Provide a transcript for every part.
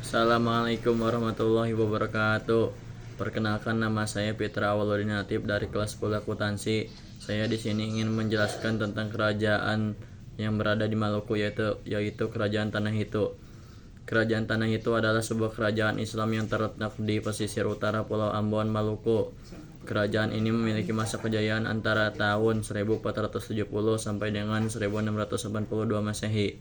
Assalamualaikum warahmatullahi wabarakatuh. Perkenalkan, nama saya Fitra Awaludin Natib dari kelas 10 akuntansi. Saya di sini ingin menjelaskan tentang kerajaan yang berada di Maluku yaitu Kerajaan Tanah Itu. Kerajaan Tanah Itu adalah sebuah kerajaan Islam yang terletak di pesisir utara Pulau Ambon, Maluku. Kerajaan ini memiliki masa kejayaan antara tahun 1470 sampai dengan 1682 Masehi.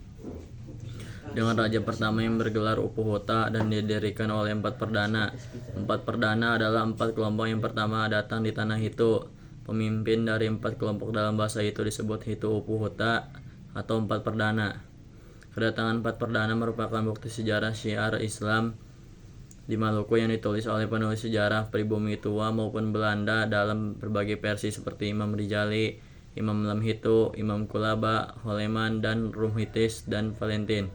Dengan raja pertama yang bergelar Upuhuta dan didirikan oleh 4 perdana. 4 perdana adalah 4 kelompok yang pertama datang di tanah itu. Pemimpin dari 4 kelompok dalam bahasa itu disebut Hitu Upuhuta atau 4 perdana. Kedatangan 4 perdana merupakan bukti sejarah syiar Islam di Maluku yang ditulis oleh penulis sejarah pribumi tua maupun Belanda dalam berbagai versi seperti Imam Rijali, Imam Lamhitu, Imam Kulaba, Holeman, dan Rumhitis dan Valentin.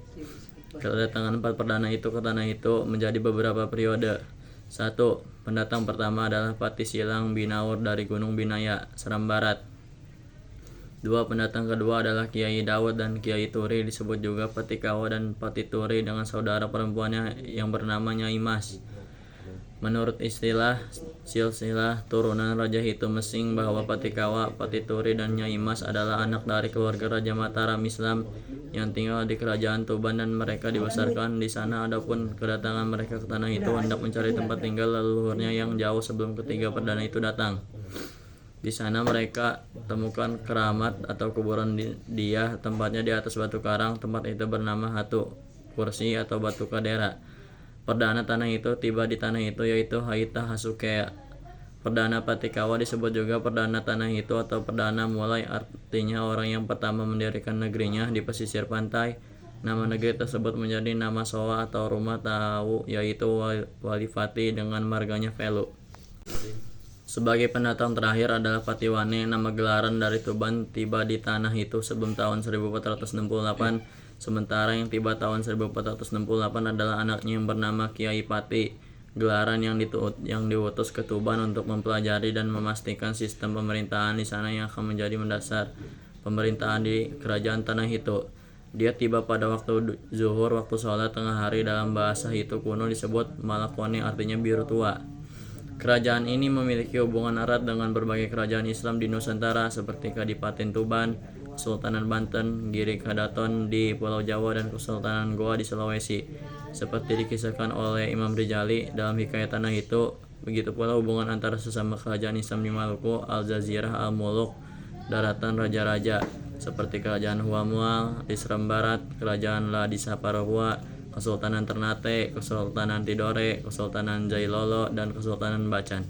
Kedatangan 4 perdana itu ke tanah itu menjadi beberapa periode. 1. Pendatang pertama adalah Pati Silang Binaur dari Gunung Binaya, Seram Barat. 2. Pendatang kedua adalah Kiai Daud dan Kiai Turi, disebut juga Pati Kawa dan Pati Turi dengan saudara perempuannya yang bernama Nyai Mas. Menurut istilah silsilah turunan Raja Hitu Mesing bahwa Pati Kawa, Pati Turi, dan Nyai Mas adalah anak dari keluarga Raja Mataram Islam yang tinggal di Kerajaan Tuban dan mereka dibesarkan di sana. Adapun kedatangan mereka ke tanah itu hendak mencari tempat tinggal leluhurnya yang jauh sebelum ketiga perdana itu datang. Di sana mereka temukan keramat atau kuburan dia, tempatnya di atas batu karang. Tempat itu bernama Hatu Kursi atau Batu Kadera. Perdana tanah itu tiba di tanah itu yaitu Haita Hasukea. Perdana Patikawa disebut juga perdana tanah itu atau perdana mulai, artinya orang yang pertama mendirikan negerinya di pesisir pantai. Nama negeri tersebut menjadi nama soa atau rumah tahu yaitu Walifati dengan marganya Velu. Sebagai pendatang terakhir adalah Patiwane, nama gelaran dari Tuban, tiba di tanah itu sebelum tahun 1468. Sementara yang tiba tahun 1468 adalah anaknya yang bernama Kiai Pati, gelaran yang diutus ke Tuban untuk mempelajari dan memastikan sistem pemerintahan di sana yang akan menjadi mendasar pemerintahan di kerajaan tanah itu. Dia tiba pada waktu zuhur, waktu sholat tengah hari. Dalam bahasa itu kuno disebut Malakone, artinya biru tua. Kerajaan ini memiliki hubungan erat dengan berbagai kerajaan Islam di Nusantara seperti Kadipaten Tuban, Kesultanan Banten, Giri Kadaton di Pulau Jawa, dan Kesultanan Goa di Sulawesi. Seperti dikisahkan oleh Imam Rijali dalam hikayat tanah itu, begitu pula hubungan antara sesama kerajaan Islam di Maluku, Al-Jazirah, Al-Muluk, daratan raja-raja, seperti Kerajaan Huamual di Seram Barat, Kerajaan La di Saparahua, Kesultanan Ternate, Kesultanan Tidore, Kesultanan Jailolo, dan Kesultanan Bacan.